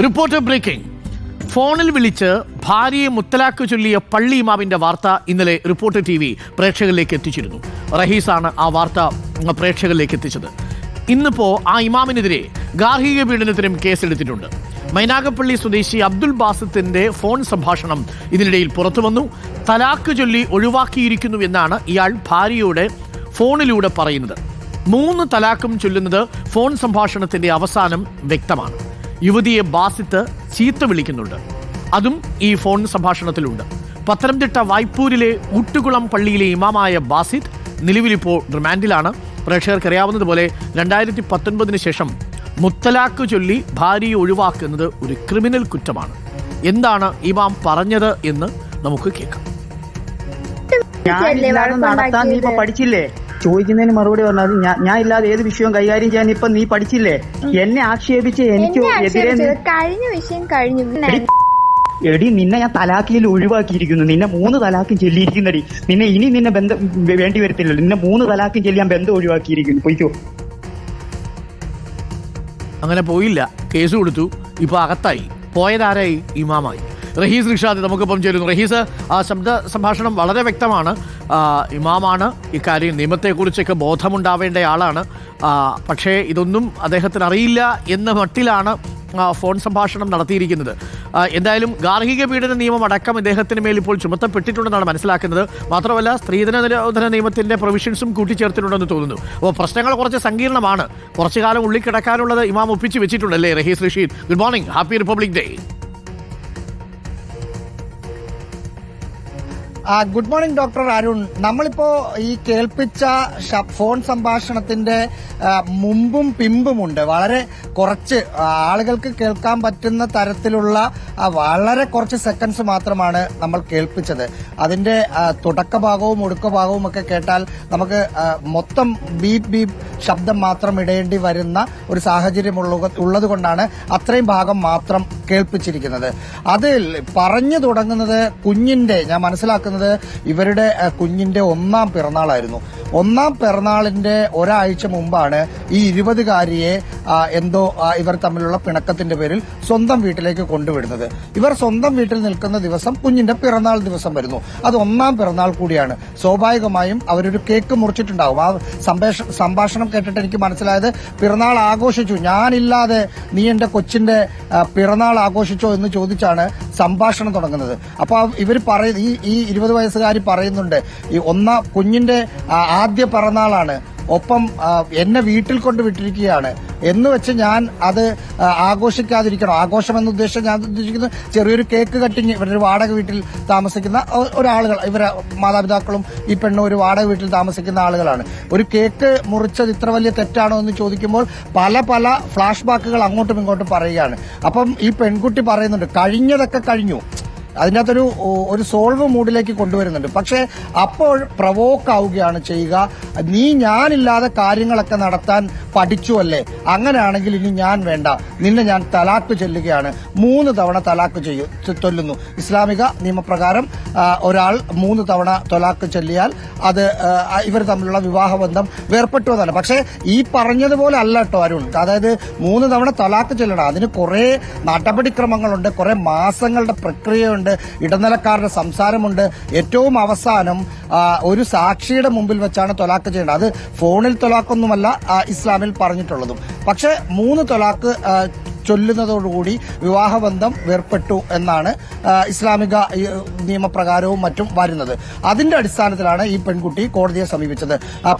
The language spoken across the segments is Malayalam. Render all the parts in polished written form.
Reporter breaking. ഫോണിൽ വിളിച്ച് ഭാര്യയെ മുത്തലാഖ് ചൊല്ലിയ പള്ളി ഇമാമിന്റെ വാർത്ത ഇന്നലെ റിപ്പോർട്ടർ TV പ്രേക്ഷകരിലേക്ക് എത്തിച്ചിരുന്നു. റഹീസാണ് ആ വാർത്ത പ്രേക്ഷകരിലേക്ക് എത്തിച്ചത്. ഇന്നിപ്പോൾ ആ ഇമാമിനെതിരെ ഗാർഹിക പീഡനത്തിനും കേസെടുത്തിട്ടുണ്ട്. മൈനാഗപ്പള്ളി സ്വദേശി അബ്ദുൽ ബാസിത്തിന്റെ ഫോൺ സംഭാഷണം ഇതിനിടയിൽ പുറത്തു വന്നു. തലാഖ് ചൊല്ലി ഒഴിവാക്കിയിരിക്കുന്നു എന്നാണ് ഇയാൾ ഭാര്യയോട് ഫോണിലൂടെ പറയുന്നത്. 3 തലാഖും ചൊല്ലുന്നത് ഫോൺ സംഭാഷണത്തിന്റെ അവസാനം വ്യക്തമാണ്. യുവതിയെ ബാസിത്ത് ചീത്ത വിളിക്കുന്നുണ്ട്. അതും ഈ ഫോൺ സംഭാഷണത്തിലുണ്ട്. പത്തനംതിട്ട വായ്പൂരിലെ ഊട്ടുകുളം പള്ളിയിലെ ഇമാമായ ബാസിത്ത് നിലവിലിപ്പോൾ റിമാൻഡിലാണ്. പ്രേക്ഷകർക്കറിയാവുന്നതുപോലെ 2019 ശേഷം മുത്തലാഖ് ചൊല്ലി ഭാര്യയെ ഒഴിവാക്കുന്നത് ഒരു ക്രിമിനൽ കുറ്റമാണ്. എന്താണ് ഇമാം പറഞ്ഞത് എന്ന് നമുക്ക് കേൾക്കാം. നടത്താൻ നീ ഇപ്പൊ പഠിച്ചില്ലേ? ചോദിക്കുന്നതിന് മറുപടി പറഞ്ഞത് ഞാൻ ഇല്ലാതെ ഏത് വിഷയവും കൈകാര്യം ചെയ്യാൻ ഇപ്പൊ നീ പഠിച്ചില്ലേ? എന്നെ ആക്ഷേപിച്ച് എനിക്ക് എതിരെ കഴിഞ്ഞ വിഷയം കഴിഞ്ഞു. എടി നിന്നെ ഞാൻ തലാഖിൽ ഒഴിവാക്കിയിരിക്കുന്നു. നിന്നെ 3 തലാഖും ചെല്ലിയിരിക്കുന്നടി. നിന്നെ ബന്ധം വേണ്ടി വരത്തില്ലല്ലോ. നിന്നെ 3 തലാഖും ചെല്ലിയാൻ ബന്ധം ഒഴിവാക്കിയിരിക്കുന്നു. പോയിക്കോ. അങ്ങനെ പോയില്ല, കേസ് കൊടുത്തു. ഇപ്പൊ അകത്തായി. പോയതാരായി? ഇമാമായി. റഹീസ് റിഷാദ് നമുക്കൊപ്പം ചേരുന്നു. റഹീസ്, ആ ശബ്ദ സംഭാഷണം വളരെ വ്യക്തമാണ്. ഇമാമാണ്. ഇക്കാര്യം നിയമത്തെക്കുറിച്ചൊക്കെ ബോധമുണ്ടാവേണ്ട ആളാണ്. പക്ഷേ ഇതൊന്നും അദ്ദേഹത്തിന് അറിയില്ല എന്ന മട്ടിലാണ് ഫോൺ സംഭാഷണം നടത്തിയിരിക്കുന്നത്. എന്തായാലും ഗാർഹിക പീഡന നിയമം അടക്കം ഇദ്ദേഹത്തിന് മേൽ ഇപ്പോൾ ചുമത്തപ്പെട്ടിട്ടുണ്ടെന്നാണ് മനസ്സിലാക്കുന്നത്. മാത്രമല്ല സ്ത്രീധന നിരോധന നിയമത്തിന്റെ പ്രൊവിഷൻസും കൂട്ടിച്ചേർത്തിട്ടുണ്ടെന്ന് തോന്നുന്നു. അപ്പോൾ പ്രശ്നങ്ങൾ കുറച്ച് സങ്കീർണമാണ്. കുറച്ചു കാലം ഉള്ളിൽ കിടക്കാനുള്ളത് ഇമാം ഒപ്പിച്ച് വെച്ചിട്ടുണ്ടല്ലേ? Rahees Rasheed, good morning, happy Republic Day. Good morning doctor Arun. നമ്മളിപ്പോ ഈ കേൾപ്പിച്ച ഫോൺ സംഭാഷണത്തിന്റെ മുമ്പും പിമ്പുമുണ്ട്. വളരെ കുറച്ച് ആളുകൾക്ക് കേൾക്കാൻ പറ്റുന്ന തരത്തിലുള്ള വളരെ കുറച്ച് സെക്കൻഡ്സ് മാത്രമാണ് നമ്മൾ കേൾപ്പിച്ചത്. അതിന്റെ തുടക്കഭാഗവും ഒടുക്കഭാഗവും ഒക്കെ കേട്ടാൽ നമുക്ക് മൊത്തം ബീപ് ബീപ് ശബ്ദം മാത്രം ഇടേണ്ടി വരുന്ന ഒരു സാഹചര്യം ഉള്ളത് കൊണ്ടാണ് അത്രയും ഭാഗം മാത്രം കേൾപ്പിച്ചിരിക്കുന്നത്. അതിൽ പറഞ്ഞു തുടങ്ങുന്നത് കുഞ്ഞിന്റെ, ഞാൻ മനസ്സിലാക്കുന്നത് ഇവരുടെ കുഞ്ഞിന്റെ 1ാം പിറന്നാളായിരുന്നു. 1ാം പിറന്നാളിന്റെ ഒരാഴ്ച മുമ്പാണ് ഈ 20-കാരിയെ എന്തോ ഇവർ തമ്മിലുള്ള പിണക്കത്തിന്റെ പേരിൽ സ്വന്തം വീട്ടിലേക്ക് കൊണ്ടുവിടുന്നത്. ഇവർ സ്വന്തം വീട്ടിൽ നിൽക്കുന്ന ദിവസം കുഞ്ഞിന്റെ പിറന്നാൾ ദിവസം വരുന്നു. അത് 1ാം പിറന്നാൾ കൂടിയാണ്. സ്വാഭാവികമായും അവരൊരു കേക്ക് മുറിച്ചിട്ടുണ്ടാവും. ആ സംഭാഷണം കേട്ടിട്ട് എനിക്ക് മനസ്സിലായത് പിറന്നാൾ ആഘോഷിച്ചു, ഞാനില്ലാതെ നീ എന്റെ കൊച്ചിന്റെ പിറന്നാൾ ആഘോഷിച്ചോ എന്ന് ചോദിച്ചാണ് സംഭാഷണം തുടങ്ങുന്നത്. അപ്പൊ ഇവർ ഈ 20 വയസ്സുകാരി പറയുന്നുണ്ട്, ഈ കുഞ്ഞിന്റെ ആദ്യ പിറന്നാളാണ്, ഒപ്പം എന്നെ വീട്ടിൽ കൊണ്ട് വിട്ടിരിക്കുകയാണ് എന്ന് വെച്ച് ഞാൻ അത് ആഘോഷിക്കാതിരിക്കണം. ആഘോഷം എന്ന ഉദ്ദേശം ഞാൻ ഉദ്ദേശിക്കുന്നത് ചെറിയൊരു കേക്ക് കട്ടിങ്. ഇവരൊരു വാടക വീട്ടിൽ താമസിക്കുന്ന ഒരാളുകൾ, ഇവരെ മാതാപിതാക്കളും ഈ പെണ്ണും ഒരു വാടക വീട്ടിൽ താമസിക്കുന്ന ആളുകളാണ്. ഒരു കേക്ക് മുറിച്ചത് ഇത്ര വലിയ തെറ്റാണോ എന്ന് ചോദിക്കുമ്പോൾ പല ഫ്ലാഷ് ബാക്കുകൾ അങ്ങോട്ടും ഇങ്ങോട്ടും പറയുകയാണ്. അപ്പം ഈ പെൺകുട്ടി പറയുന്നുണ്ട്, കഴിഞ്ഞതൊക്കെ കഴിഞ്ഞു, അതിൻ്റെ അകത്തൊരു സോൾവ് മൂഡിലേക്ക് കൊണ്ടുവരുന്നുണ്ട്. പക്ഷേ അപ്പോൾ പ്രവോക്ക് ആവുകയാണ് ചെയ്യുക. നീ ഞാനില്ലാതെ കാര്യങ്ങളൊക്കെ നടത്താൻ പഠിച്ചുവല്ലേ, അങ്ങനെയാണെങ്കിൽ ഇനി ഞാൻ വേണ്ട, നിന്നെ ഞാൻ തലാക്ക് ചൊല്ലുകയാണ്. 3 തവണ തലാക്ക് ചൊല്ലുന്നു. ഇസ്ലാമിക നിയമപ്രകാരം ഒരാൾ 3 തവണ തലാക്ക് ചൊല്ലിയാൽ അത് ഇവർ തമ്മിലുള്ള വിവാഹബന്ധം വേർപെട്ടു എന്നല്ല. പക്ഷേ ഈ പറഞ്ഞതുപോലെ അല്ല കേട്ടോ അരുൺ. അതായത് 3 തവണ തലാക്ക് ചൊല്ലണം. അതിന് കുറെ നടപടിക്രമങ്ങളുണ്ട്, കുറെ മാസങ്ങളുടെ പ്രക്രിയയുണ്ട്, ഇടനിലക്കാരുടെ സംസാരമുണ്ട്. ഏറ്റവും അവസാനം ഒരു സാക്ഷിയുടെ മുമ്പിൽ വെച്ചാണ് തൊലാക്ക് ചെയ്യേണ്ടത്. അത് ഫോണിൽ തൊലാക്കൊന്നുമല്ല ഇസ്ലാമിൽ പറഞ്ഞിട്ടുള്ളതും. പക്ഷെ 3 തൊലാക്ക് ചൊല്ലുന്നതോടുകൂടി വിവാഹബന്ധം വേർപെട്ടു എന്നാണ് ഇസ്ലാമിക നിയമപ്രകാരവും മറ്റും വരുന്നത്. അതിന്റെ അടിസ്ഥാനത്തിലാണ് ഈ പെൺകുട്ടി കോടതിയെ സമീപിച്ചത്.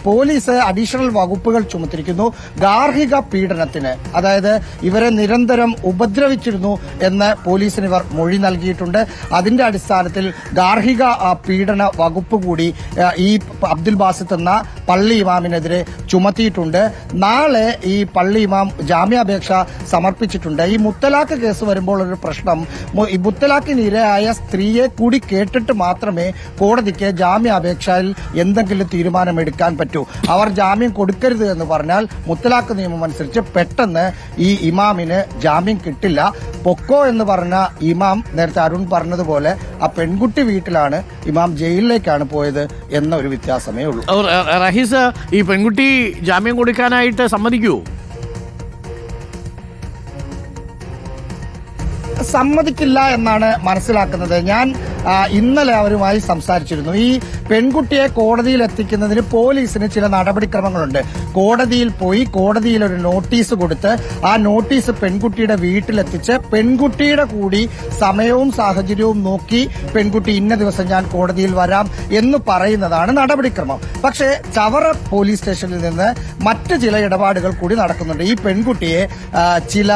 പോലീസ് അഡീഷണൽ വകുപ്പുകൾ ചുമത്തിരിക്കുന്നു. ഗാർഹിക പീഡനത്തിന്, അതായത് ഇവരെ നിരന്തരം ഉപദ്രവിച്ചിരുന്നു എന്ന് പോലീസിന് ഇവർ മൊഴി നൽകിയിട്ടുണ്ട്. അതിന്റെ അടിസ്ഥാനത്തിൽ ഗാർഹിക പീഡന വകുപ്പ് കൂടി ഈ അബ്ദുൽ ബാസിത്ത് എന്ന പള്ളി ഇമാമിനെതിരെ ചുമത്തിയിട്ടുണ്ട്. നാളെ ഈ പള്ളി ഇമാം ജാമ്യാപേക്ഷ സമർപ്പിച്ചിട്ടുണ്ട്. ഈ മുത്തലാഖ് കേസ് വരുമ്പോൾ ഒരു പ്രശ്നം, ഈ മുത്തലാഖിന് ഇരയായ സ്ത്രീയെ കൂടി കേട്ടിട്ട് മാത്രമേ കോടതിക്ക് ജാമ്യാപേക്ഷയിൽ എന്തെങ്കിലും തീരുമാനമെടുക്കാൻ പറ്റൂ. അവർ ജാമ്യം കൊടുക്കരുത് എന്ന് പറഞ്ഞാൽ മുത്തലാഖ് നിയമം അനുസരിച്ച് പെട്ടെന്ന് ഈ ഇമാമിന് ജാമ്യം കിട്ടില്ല. പൊക്കോ എന്ന് പറഞ്ഞ ഇമാം നേരത്തെ അരുൺ പറഞ്ഞതുപോലെ ആ പെൺകുട്ടി വീട്ടിലാണ്, ഇമാം ജയിലിലേക്കാണ് പോയത് എന്ന ഒരു വ്യത്യാസമേ ഉള്ളൂ. റഹീസ്, ഈ പെൺകുട്ടി ജാമ്യം കൊടുക്കാനായിട്ട് സമ്മതിക്കുമോ? സമ്മതിക്കില്ല എന്നാണ് മനസ്സിലാക്കുന്നത്. ഞാൻ ഇന്നലെ അവരുമായി സംസാരിച്ചിരുന്നു. ഈ പെൺകുട്ടിയെ കോടതിയിൽ എത്തിക്കുന്നതിന് പോലീസിന് ചില നടപടിക്രമങ്ങളുണ്ട്. കോടതിയിൽ പോയി കോടതിയിൽ ഒരു നോട്ടീസ് കൊടുത്ത് ആ നോട്ടീസ് പെൺകുട്ടിയുടെ വീട്ടിലെത്തിച്ച് പെൺകുട്ടിയുടെ കൂടി സമയവും സാഹചര്യവും നോക്കി പെൺകുട്ടി ഇന്ന ദിവസം ഞാൻ കോടതിയിൽ വരാം എന്ന് പറയുന്നതാണ് നടപടിക്രമം. പക്ഷേ ചവറ പോലീസ് സ്റ്റേഷനിൽ നിന്ന് മറ്റ് ചില ഇടപാടുകൾ കൂടി നടക്കുന്നുണ്ട്. ഈ പെൺകുട്ടിയെ ചില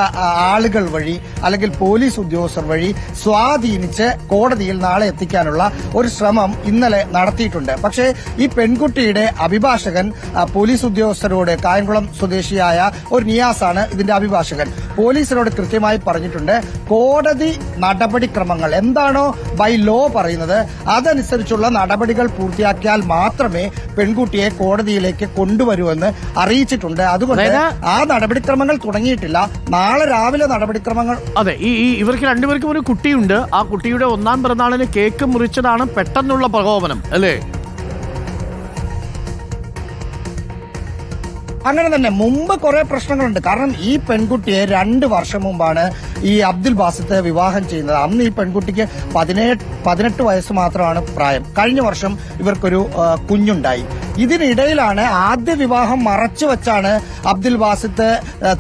ആളുകൾ വഴി അല്ലെങ്കിൽ പോലീസ് ഉദ്യോഗസ്ഥർ വഴി സ്വാധീനിച്ച് കോടതിയിൽ നാളെ എത്തിക്കാനുള്ള ഒരു ശ്രമം ഇന്നലെ നടത്തിയിട്ടുണ്ട്. പക്ഷേ ഈ പെൺകുട്ടിയുടെ അഭിഭാഷകൻ പോലീസ് ഉദ്യോഗസ്ഥരോട്, കായംകുളം സ്വദേശിയായ ഒരു നിയാസാണ് ഇതിന്റെ അഭിഭാഷകൻ, പോലീസിനോട് കൃത്യമായി പറഞ്ഞിട്ടുണ്ട് കോടതി നടപടിക്രമങ്ങൾ എന്താണോ ബൈ ലോ പറയുന്നത് അതനുസരിച്ചുള്ള നടപടികൾ പൂർത്തിയാക്കിയാൽ മാത്രമേ പെൺകുട്ടിയെ കോടതിയിലേക്ക് കൊണ്ടുവരൂവെന്ന് അറിയിച്ചിട്ടുണ്ട്. അതുകൊണ്ട് ആ നടപടിക്രമങ്ങൾ തുടങ്ങിയിട്ടില്ല. നാളെ രാവിലെ നടപടിക്രമങ്ങൾ. അതെ, ഈ ഇവർക്ക് രണ്ടുപേർക്കും ഒരു കുട്ടിയുണ്ട്. ആ കുട്ടിയുടെ 1-ാം പിറന്നാളിന് കേക്ക് മുറിച്ചതാണ് പെട്ടെന്നുള്ള പ്രകോപനം അല്ലേ? അങ്ങനെ തന്നെ മുമ്പ് കുറെ പ്രശ്നങ്ങളുണ്ട്. കാരണം ഈ പെൺകുട്ടിയെ 2 വർഷം മുമ്പാണ് ഈ അബ്ദുൽ ബാസിത്ത് വിവാഹം ചെയ്യുന്നത്. അന്ന് ഈ പെൺകുട്ടിക്ക് 18 വയസ്സ് മാത്രമാണ് പ്രായം. കഴിഞ്ഞ വർഷം ഇവർക്കൊരു കുഞ്ഞുണ്ടായി. ഇതിനിടയിലാണ് ആദ്യ വിവാഹം മറച്ചു വെച്ചാണ് അബ്ദുൽ ബാസിത്ത്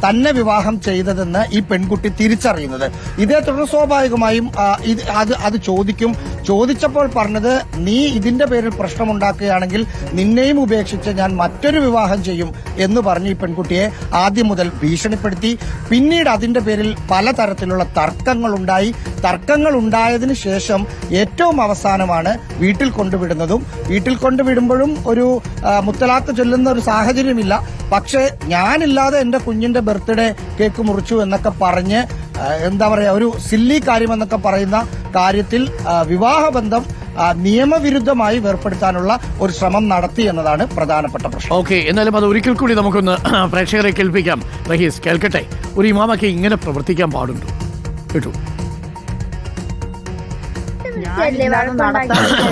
തന്നെ വിവാഹം ചെയ്തതെന്ന് ഈ പെൺകുട്ടി തിരിച്ചറിയുന്നത്. ഇതേ തുടർന്ന് സ്വാഭാവികമായും അത് ചോദിച്ചപ്പോൾ പറഞ്ഞത് നീ ഇതിന്റെ പേരിൽ പ്രശ്നമുണ്ടാക്കുകയാണെങ്കിൽ നിന്നെയും ഉപേക്ഷിച്ച് ഞാൻ മറ്റൊരു വിവാഹം ചെയ്യും എന്ന് പറഞ്ഞ് ഈ പെൺകുട്ടിയെ ആദ്യം മുതൽ ഭീഷണിപ്പെടുത്തി. പിന്നീട് അതിന്റെ പേരിൽ പലതരത്തിലുള്ള തർക്കങ്ങളുണ്ടായി. തർക്കങ്ങൾ ഉണ്ടായതിനു ശേഷം ഏറ്റവും അവസാനമാണ് വീട്ടിൽ കൊണ്ടുവിടുന്നതും. വീട്ടിൽ കൊണ്ടുവിടുമ്പോഴും ഒരു മുത്തലാഖ് ചൊല്ലുന്ന ഒരു സാഹചര്യമില്ല. പക്ഷേ ഞാനില്ലാതെ എന്റെ കുഞ്ഞിന്റെ ബർത്ത്ഡേ കേക്ക് മുറിച്ചു എന്നൊക്കെ പറഞ്ഞ് എന്താ പറയാ ഒരു സില്ലി കാര്യമെന്നൊക്കെ പറയുന്ന കാര്യത്തിൽ വിവാഹബന്ധം നിയമവിരുദ്ധമായി വേർപ്പെടുത്താനുള്ള ഒരു ശ്രമം നടത്തി എന്നതാണ് പ്രധാനപ്പെട്ട പ്രശ്നം. ഓക്കെ, എന്നാലും അത് ഒരിക്കൽ കൂടി നമുക്കൊന്ന് പ്രേക്ഷകരെ കേൾപ്പിക്കാം. റഹീസ്, കേൾക്കട്ടെ. ഒരു ഇമാമൊക്കെ ഇങ്ങനെ പ്രവർത്തിക്കാൻ പാടുണ്ടോ? കേട്ടു.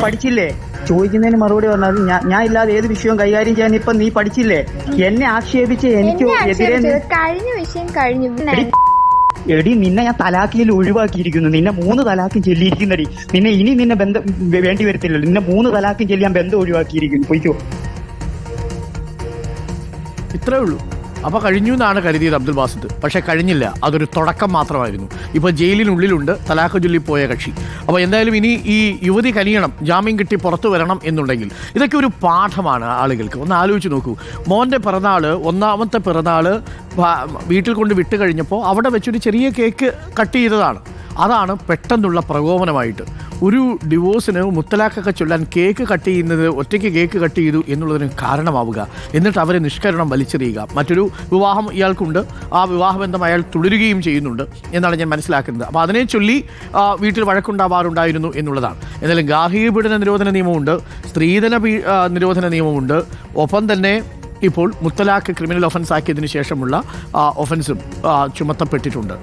പഠിച്ചില്ലേ? ചോദിക്കുന്നതിന് മറുപടി പറഞ്ഞാൽ ഞാൻ ഇല്ലാതെ ഏത് വിഷയവും കൈകാര്യം ചെയ്യാൻ ഇപ്പൊ നീ പഠിച്ചില്ലേ? എന്നെ ആക്ഷേപിച്ച് എനിക്ക് എതിരെ കഴിഞ്ഞ വിഷയം കഴിഞ്ഞു. എടി നിന്നെ ഞാൻ തലാക്കിയിൽ ഒഴിവാക്കിയിരിക്കുന്നു. നിന്നെ 3 തലാക്കും ചെല്ലിയിരിക്കുന്നടി. നിന്നെ ബന്ധം വേണ്ടി വരത്തില്ലല്ലോ. നിന്നെ 3 തലാക്കും ചെല്ലിയാൻ ബന്ധം ഒഴിവാക്കിയിരിക്കുന്നു. പൊയ്ക്കോ. ഇത്രേ ഉള്ളൂ. അപ്പോൾ കഴിഞ്ഞു എന്നാണ് കരുതിയത് അബ്ദുൽ ബാസിത്ത്. പക്ഷേ കഴിഞ്ഞില്ല. അതൊരു തുടക്കം മാത്രമായിരുന്നു. ഇപ്പോൾ ജയിലിനുള്ളിലുണ്ട് തലാഖ് ചൊല്ലിപ്പോയ കക്ഷി. അപ്പോൾ എന്തായാലും ഇനി ഈ യുവതി കനിയണം, ജാമ്യം കിട്ടി പുറത്തു വരണം എന്നുണ്ടെങ്കിൽ ഇതൊക്കെ ഒരു പാഠമാണ് ആളുകൾക്ക്. ഒന്ന് ആലോചിച്ച് നോക്കൂ. മോൻ്റെ പിറന്നാൾ, 1ാമത്തെ പിറന്നാൾ വീട്ടിൽ കൊണ്ട് വിട്ട് കഴിഞ്ഞപ്പോൾ അവിടെ വെച്ചൊരു ചെറിയ കേക്ക് കട്ട് ചെയ്തതാണ്. അതാണ് പെട്ടെന്നുള്ള പ്രകോപനമായിട്ട് ഒരു ഡിവോഴ്സിന് മുത്തലാഖൊക്കെ ചൊല്ലാൻ കേക്ക് കട്ട് ചെയ്യുന്നത്, ഒറ്റയ്ക്ക് കേക്ക് കട്ട് ചെയ്തു എന്നുള്ളതിന് കാരണമാവുക. എന്നിട്ട് അവരെ നിഷ്കരണം വലിച്ചെറിയുക. മറ്റൊരു വിവാഹം ഇയാൾക്കുണ്ട്, ആ വിവാഹബന്ധം അയാൾ തുടരുകയും ചെയ്യുന്നുണ്ട് എന്നാണ് ഞാൻ മനസ്സിലാക്കുന്നത്. അപ്പോൾ അതിനെ ചൊല്ലി വീട്ടിൽ വഴക്കുണ്ടാവാറുണ്ടായിരുന്നു എന്നുള്ളതാണ്. എന്നാലും ഗാർഹിക പീഡന നിരോധന നിയമമുണ്ട്, സ്ത്രീധന നിരോധന നിയമമുണ്ട്, ഒപ്പം തന്നെ ഇപ്പോൾ മുത്തലാഖ് ക്രിമിനൽ ഒഫൻസ് ആക്കിയതിനു ശേഷമുള്ള ഒഫൻസും ചുമത്തപ്പെട്ടിട്ടുണ്ട്.